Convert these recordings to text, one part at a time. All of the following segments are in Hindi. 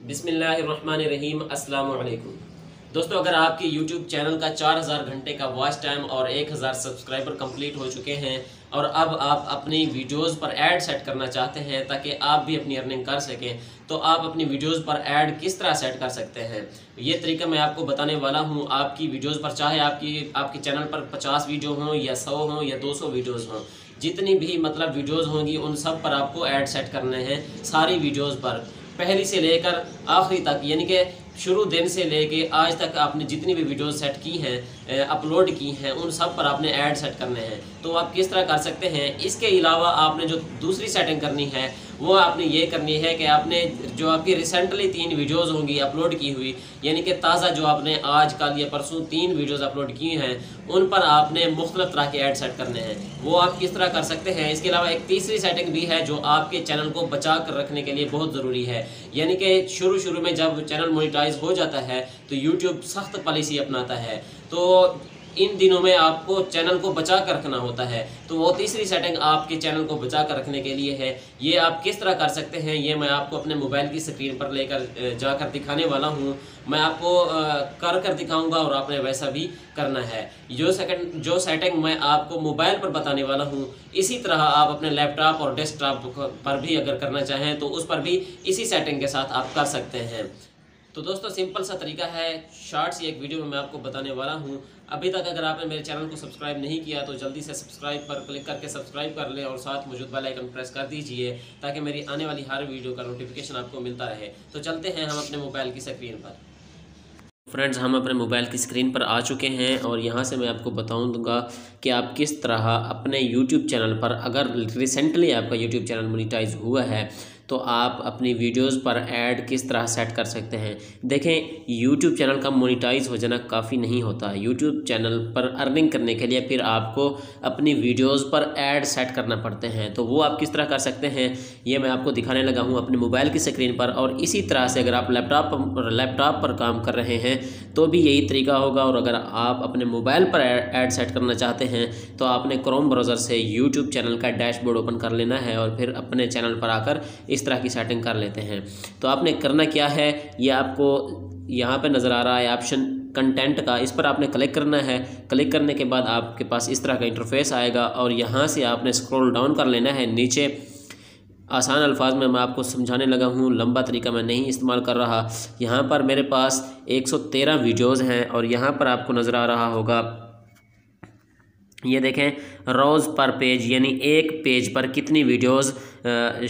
बिस्मिल्लाहिर्रहमानिर्रहीम अस्सलामु अलैकुम। दोस्तों, अगर आपके YouTube चैनल का 4000 घंटे का वॉच टाइम और 1000 सब्सक्राइबर कंप्लीट हो चुके हैं और अब आप अपनी वीडियोस पर ऐड सेट करना चाहते हैं ताकि आप भी अपनी अर्निंग कर सकें, तो आप अपनी वीडियोस पर ऐड किस तरह सेट कर सकते हैं, ये तरीका मैं आपको बताने वाला हूं। आपकी वीडियोस पर चाहे आपके चैनल पर 50 वीडियो हों या 100 हों या 200 वीडियोज़ हों, जितनी भी वीडियोस होंगी उन सब पर आपको ऐड सेट करने हैं। सारी वीडियोस पर पहली से लेकर आखिरी तक, यानी कि शुरू दिन से लेके आज तक आपने जितनी भी वीडियोस सेट की हैं, अपलोड की हैं, उन सब पर आपने ऐड सेट करने हैं। तो आप किस तरह कर सकते हैं, इसके अलावा आपने जो दूसरी सेटिंग करनी है वो आपने ये करनी है कि आपने जो आपकी रिसेंटली 3 वीडियोस होंगी अपलोड की हुई, यानी कि ताज़ा जो आपने आज कल या परसों 3 वीडियोस अपलोड की हैं, उन पर आपने मुख्तलिफ तरह के ऐड सेट करने हैं। वो आप किस तरह कर सकते हैं। इसके अलावा एक तीसरी सेटिंग भी है जो आपके चैनल को बचा कर रखने के लिए बहुत ज़रूरी है। यानी कि शुरू में जब चैनल मोनेटाइज हो जाता है तो यूट्यूब सख्त पॉलिसी अपनाता है, तो इन दिनों में आपको चैनल को बचा कर रखना होता है। तो वो तीसरी सेटिंग आपके चैनल को बचा कर रखने के लिए है। ये आप किस तरह कर सकते हैं, ये मैं आपको अपने मोबाइल की स्क्रीन पर लेकर जाकर दिखाने वाला हूँ। मैं आपको कर दिखाऊंगा और आपने वैसा भी करना है। जो सेटिंग मैं आपको मोबाइल पर बताने वाला हूँ, इसी तरह आप अपने लैपटॉप और डेस्कटॉप पर भी अगर करना चाहें तो उस पर भी इसी सेटिंग के साथ आप कर सकते हैं। तो दोस्तों, सिंपल सा तरीका है, शॉर्ट सी एक वीडियो में मैं आपको बताने वाला हूँ। अभी तक अगर आपने मेरे चैनल को सब्सक्राइब नहीं किया तो जल्दी से सब्सक्राइब पर क्लिक करके सब्सक्राइब कर लें और साथ मौजूद बेल आइकन प्रेस कर दीजिए ताकि मेरी आने वाली हर वीडियो का नोटिफिकेशन आपको मिलता रहे। तो चलते हैं हम अपने मोबाइल की स्क्रीन पर। फ्रेंड्स, हम अपने मोबाइल की स्क्रीन पर आ चुके हैं और यहाँ से मैं आपको बताऊंगा कि आप किस तरह अपने यूट्यूब चैनल पर, अगर रिसेंटली आपका यूट्यूब चैनल मोनेटाइज हुआ है, तो आप अपनी वीडियोस पर ऐड किस तरह सेट कर सकते हैं। देखें, यूट्यूब चैनल का मोनेटाइज हो जाना काफ़ी नहीं होता। यूट्यूब चैनल पर अर्निंग करने के लिए फिर आपको अपनी वीडियोस पर ऐड सेट करना पड़ते हैं। तो वो आप किस तरह कर सकते हैं, ये मैं आपको दिखाने लगा हूँ अपने मोबाइल की स्क्रीन पर। और इसी तरह से अगर आप लैपटॉप पर काम कर रहे हैं तो भी यही तरीका होगा। और अगर आप अपने मोबाइल पर ऐड सेट करना चाहते हैं तो आपने क्रोम ब्राउज़र से यूट्यूब चैनल का डैशबोर्ड ओपन कर लेना है और फिर अपने चैनल पर आकर इस तरह की सेटिंग कर लेते हैं। तो आपने करना क्या है, ये आपको यहाँ पे नज़र आ रहा है ऑप्शन कंटेंट का, इस पर आपने क्लिक करना है। क्लिक करने के बाद आपके पास इस तरह का इंटरफेस आएगा और यहाँ से आपने स्क्रॉल डाउन कर लेना है नीचे। आसान अल्फाज में मैं आपको समझाने लगा हूँ, लंबा तरीका मैं नहीं इस्तेमाल कर रहा। यहाँ पर मेरे पास 113 वीडियोज़ हैं और यहाँ पर आपको नज़र आ रहा होगा, ये देखें, रोज़ पर पेज, यानी एक पेज पर कितनी वीडियोस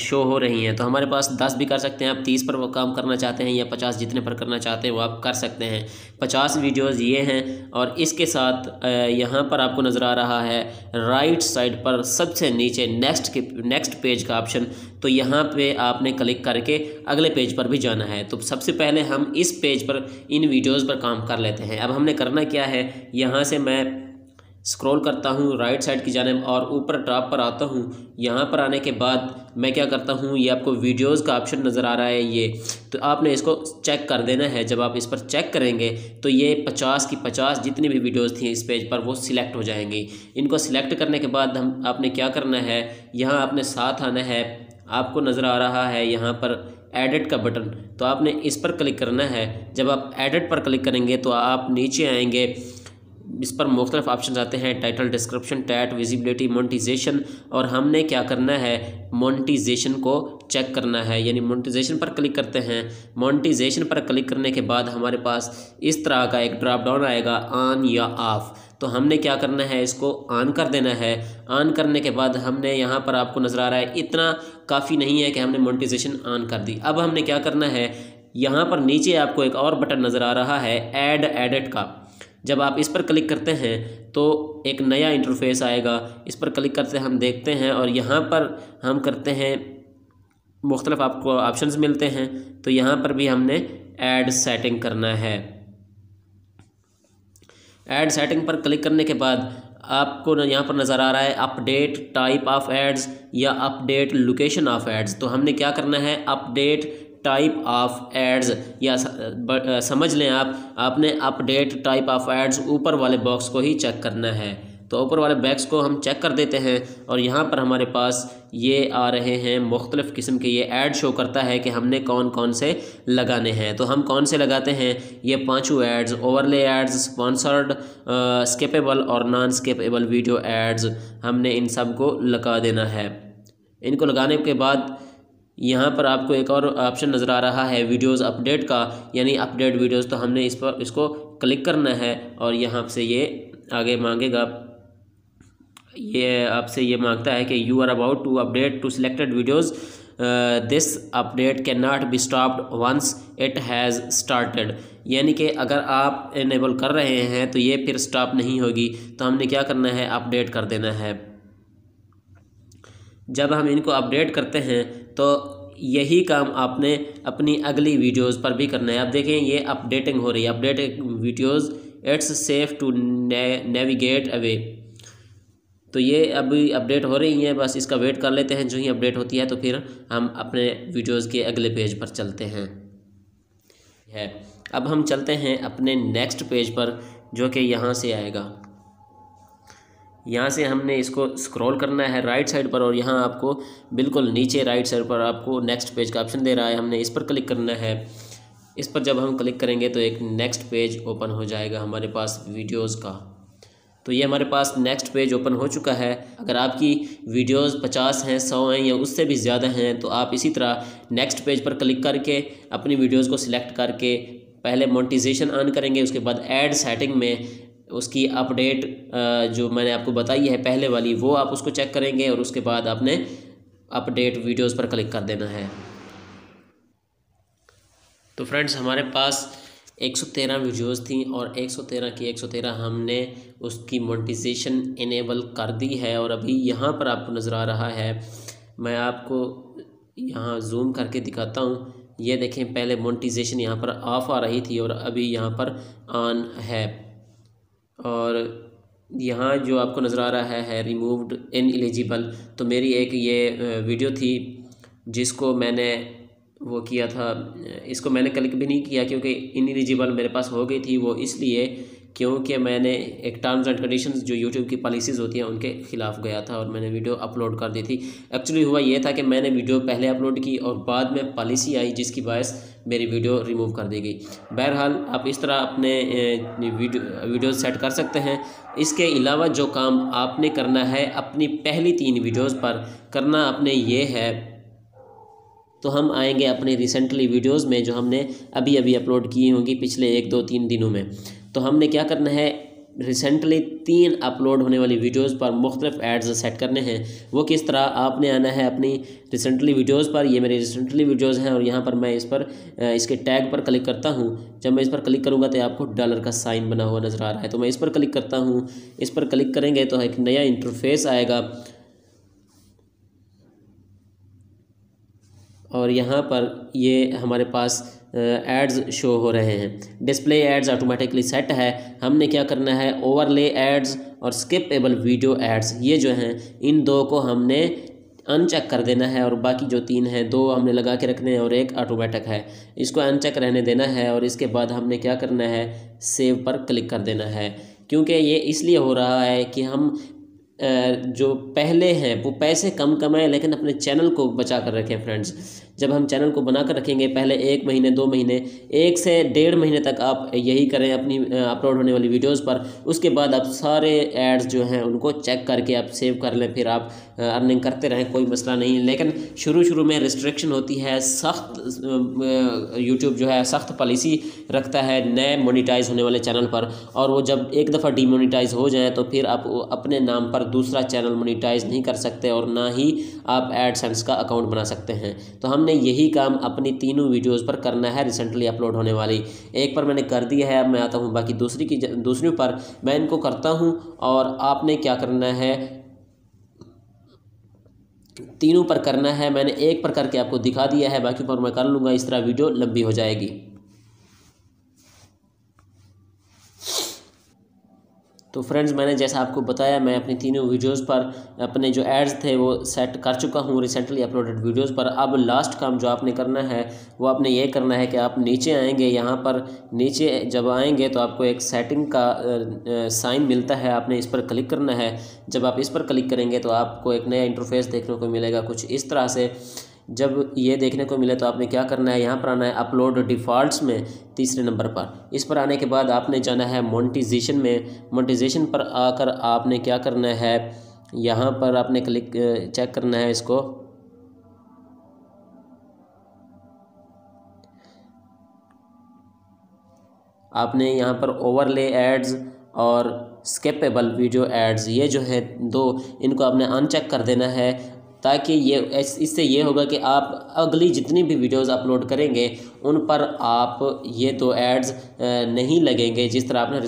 शो हो रही हैं। तो हमारे पास 10 भी कर सकते हैं, आप 30 पर वो काम करना चाहते हैं या 50, जितने पर करना चाहते हैं वो आप कर सकते हैं। 50 वीडियोस ये हैं और इसके साथ यहाँ पर आपको नज़र आ रहा है राइट साइड पर सबसे नीचे नेक्स्ट पेज का ऑप्शन। तो यहाँ पे आपने क्लिक करके अगले पेज पर भी जाना है। तो सबसे पहले हम इस पेज पर इन वीडियोज़ पर काम कर लेते हैं। अब हमने करना क्या है, यहाँ से मैं स्क्रॉल करता हूँ राइट साइड की जानिब और ऊपर टॉप पर आता हूँ। यहाँ पर आने के बाद मैं क्या करता हूँ, ये आपको वीडियोज़ का ऑप्शन नज़र आ रहा है ये, तो आपने इसको चेक कर देना है। जब आप इस पर चेक करेंगे तो ये 50 की 50 जितनी भी वीडियोज़ थी इस पेज पर वो सिलेक्ट हो जाएंगी। इनको सिलेक्ट करने के बाद आपने क्या करना है, यहाँ आपने साथ आना है। आपको नज़र आ रहा है यहाँ पर एडिट का बटन, तो आपने इस पर क्लिक करना है। जब आप एडिट पर क्लिक करेंगे तो आप नीचे आएंगे, इस पर मुख्तलिफ ऑप्शन आते हैं, title, description, tag, visibility, monetisation. और हमने क्या करना है, मोनेटाइजेशन को चेक करना है, यानी मोनेटाइजेशन पर क्लिक करते हैं। मोनेटाइजेशन पर क्लिक करने के बाद हमारे पास इस तरह का एक ड्रॉप डाउन आएगा, ऑन या ऑफ। तो हमने क्या करना है, इसको ऑन कर देना है। ऑन करने के बाद हमने यहाँ पर आपको नज़र आ रहा है, इतना काफ़ी नहीं है कि हमने मोनेटाइजेशन ऑन कर दी। अब हमने क्या करना है, यहाँ पर नीचे आपको एक और बटन नज़र आ रहा है ऐड एडिट का। जब आप इस पर क्लिक करते हैं तो एक नया इंटरफेस आएगा। इस पर क्लिक करते हम देखते हैं और यहाँ पर हम करते हैं, मुख्तलिफ आपको ऑप्शंस मिलते हैं। तो यहाँ पर भी हमने ऐड सेटिंग करना है। ऐड सेटिंग पर क्लिक करने के बाद आपको यहाँ पर नज़र आ रहा है अपडेट टाइप ऑफ एड्स या अपडेट लोकेशन ऑफ एड्स। तो हमने क्या करना है, अपडेट टाइप ऑफ एड्स, या समझ लें आपने अपडेट टाइप ऑफ एड्स ऊपर वाले बॉक्स को ही चेक करना है। तो ऊपर वाले बैग्स को हम चेक कर देते हैं और यहाँ पर हमारे पास ये आ रहे हैं मुख्तलिफ़ किस्म के, ये ऐड शो करता है कि हमने कौन कौन से लगाने हैं। तो हम कौन से लगाते हैं, ये पांचों ads, overlay ads, sponsored, skippable और नॉन स्किपेबल वीडियो एड्स, हमने इन सब को लगा देना है। इनको लगाने के बाद यहाँ पर आपको एक और ऑप्शन नज़र आ रहा है वीडियोज़ अपडेट का, यानी अपडेट वीडियोज़। तो हमने इसको क्लिक करना है और यहाँ से ये आगे मांगेगा, ये आपसे ये मांगता है कि you are about to update to selected videos, this update can not be stopped once it has started, यानी कि अगर आप इनेबल कर रहे हैं तो ये फिर स्टॉप नहीं होगी। तो हमने क्या करना है, अपडेट कर देना है। जब हम इनको अपडेट करते हैं तो यही काम आपने अपनी अगली वीडियोज़ पर भी करना है। आप देखें ये अपडेटिंग हो रही है, updating videos, it's safe to navigate away. तो ये अभी अपडेट हो रही हैं, बस इसका वेट कर लेते हैं। जो ही अपडेट होती है तो फिर हम अपने वीडियोज़ के अगले पेज पर चलते हैं। अब हम चलते हैं अपने नेक्स्ट पेज पर, जो कि यहाँ से आएगा। यहाँ से हमने इसको स्क्रॉल करना है राइट साइड पर और यहाँ आपको बिल्कुल नीचे राइट साइड पर आपको नेक्स्ट पेज का ऑप्शन दे रहा है, हमने इस पर क्लिक करना है। इस पर जब हम क्लिक करेंगे तो एक नेक्स्ट पेज ओपन हो जाएगा हमारे पास वीडियोज़ का। तो ये हमारे पास नेक्स्ट पेज ओपन हो चुका है। अगर आपकी वीडियोज़ 50 हैं, 100 हैं या उससे भी ज़्यादा हैं तो आप इसी तरह नेक्स्ट पेज पर क्लिक करके अपनी वीडियोज़ को सिलेक्ट करके पहले मोनेटाइजेशन ऑन करेंगे, उसके बाद ऐड सेटिंग में उसकी अपडेट जो मैंने आपको बताई है पहले वाली, वो आप उसको चेक करेंगे और उसके बाद आपने अपडेट वीडियोज़ पर क्लिक कर देना है। तो फ्रेंड्स हमारे पास 113 वीडियोज़ थी और 113 की 113 हमने उसकी मोनेटाइजेशन इनेबल कर दी है। और अभी यहाँ पर आपको नज़र आ रहा है, मैं आपको यहाँ जूम करके दिखाता हूँ। ये देखें, पहले मोनेटाइजेशन यहाँ पर ऑफ आ रही थी और अभी यहाँ पर ऑन है। और यहाँ जो आपको नज़र आ रहा है रिमूव्ड इनएलिजिबल, तो मेरी एक ये वीडियो थी जिसको मैंने वो किया था, इसको मैंने क्लिक भी नहीं किया क्योंकि इनएलिजिबल मेरे पास हो गई थी। वो इसलिए क्योंकि मैंने एक टर्म्स एंड कंडीशंस जो यूट्यूब की पॉलिसीज़ होती हैं उनके ख़िलाफ़ गया था और मैंने वीडियो अपलोड कर दी थी। एक्चुअली हुआ ये था कि मैंने वीडियो पहले अपलोड की और बाद में पॉलिसी आई जिसकी बायस मेरी वीडियो रिमूव कर दी गई। बहरहाल आप इस तरह अपने वीडियो सेट कर सकते हैं। इसके अलावा जो काम आपने करना है अपनी पहली 3 वीडियोज़ पर करना आपने ये है, तो हम आएंगे अपने रिसेंटली वीडियोस में जो हमने अभी अभी अपलोड की होंगी पिछले 1, 2, 3 दिनों में। तो हमने क्या करना है, रिसेंटली 3 अपलोड होने वाली वीडियोस पर मुख्तलिफ एड्स सेट करने हैं। वो किस तरह, आपने आना है अपनी रिसेंटली वीडियोस पर, ये मेरी रिसेंटली वीडियोस हैं और यहाँ पर मैं इस पर इसके टैग पर क्लिक करता हूँ। जब मैं इस पर क्लिक करूँगा तो आपको डॉलर का साइन बना हुआ नज़र आ रहा है, तो मैं इस पर क्लिक करता हूँ। इस पर क्लिक करेंगे तो एक नया इंटरफेस आएगा और यहाँ पर ये हमारे पास एड्स शो हो रहे हैं। डिस्प्ले एड्स ऑटोमेटिकली सेट है। हमने क्या करना है, ओवरले एड्स और स्किपेबल वीडियो एड्स, ये जो हैं इन 2 को हमने अनचेक कर देना है और बाकी जो 3 हैं 2 हमने लगा के रखने हैं और एक ऑटोमेटिक है, इसको अनचेक रहने देना है। और इसके बाद हमने क्या करना है, सेव पर क्लिक कर देना है। क्योंकि ये इसलिए हो रहा है कि हम जो पहले हैं वो पैसे कम कमाएं लेकिन अपने चैनल को बचा कर रखें। फ्रेंड्स, जब हम चैनल को बना कर रखेंगे, पहले 1 महीने 2 महीने 1 से 1.5 महीने तक आप यही करें अपनी अपलोड होने वाली वीडियोस पर। उसके बाद आप सारे एड्स जो हैं उनको चेक करके आप सेव कर लें, फिर आप अर्निंग करते रहें, कोई मसला नहीं। लेकिन शुरू में रिस्ट्रिक्शन होती है, सख्त यूट्यूब जो है सख्त पॉलिसी रखता है नए मोनेटाइज होने वाले चैनल पर, और वो जब एक दफ़ा डीमोनेटाइज हो जाए तो फिर आप अपने नाम पर दूसरा चैनल मोनेटाइज नहीं कर सकते और ना ही आप एडसेंस का अकाउंट बना सकते हैं। तो हमने यही काम अपनी 3 वीडियोस पर करना है रिसेंटली अपलोड होने वाली। एक पर मैंने कर दिया है, अब मैं आता हूँ बाकी दूसरी पर मैं इनको करता हूँ। और आपने क्या करना है, 3 पर करना है। मैंने 1 पर करके आपको दिखा दिया है, बाकी पर मैं कर लूँगा, इस तरह वीडियो लंबी हो जाएगी। तो फ्रेंड्स, मैंने जैसा आपको बताया, मैं अपनी तीनों वीडियोस पर अपने जो एड्स थे वो सेट कर चुका हूँ रिसेंटली अपलोडेड वीडियोस पर। अब लास्ट काम जो आपने करना है वो आपने ये करना है कि आप नीचे आएंगे। यहाँ पर नीचे जब आएंगे तो आपको एक सेटिंग का साइन मिलता है, आपने इस पर क्लिक करना है। जब आप इस पर क्लिक करेंगे तो आपको एक नया इंटरफेस देखने को मिलेगा कुछ इस तरह से। जब ये देखने को मिले तो आपने क्या करना है, यहाँ पर आना है अपलोड डिफ़ॉल्ट्स में, तीसरे नंबर पर। इस पर आने के बाद आपने जाना है मोनेटाइजेशन में। मोनेटाइजेशन पर आकर आपने क्या करना है, यहाँ पर आपने क्लिक चेक करना है इसको। आपने यहाँ पर ओवरले एड्स और स्किपेबल वीडियो एड्स, ये जो है दो, इनको आपने अनचेक कर देना है, ताकि ये इससे ये होगा कि आप अगली जितनी भी वीडियोस अपलोड करेंगे उन पर आप ये दो एड्स नहीं लगेंगे, जिस तरह आपने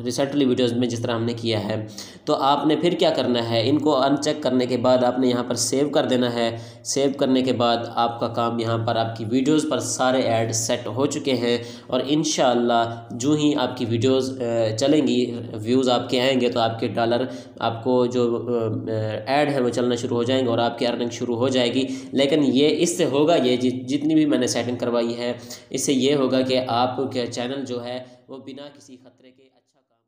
रिसेंटली वीडियोस में जिस तरह हमने किया है। तो आपने फिर क्या करना है, इनको अनचेक करने के बाद आपने यहाँ पर सेव कर देना है। सेव करने के बाद आपका काम, यहाँ पर आपकी वीडियोज़ पर सारे ऐड सेट हो चुके हैं और इंशाअल्लाह जो ही आपकी वीडियोज़ चलेंगी, व्यूज़ आपके आएंगे तो आपके डॉलर, आपको जो ऐड है वो चलना शुरू हो जाएंगे और आपकी अर्निंग शुरू हो जाएगी। लेकिन ये इससे होगा, ये जितनी भी मैंने सेटिंग करवाई है, इससे ये होगा कि आपके चैनल जो है वो बिना किसी खतरे के अच्छा काम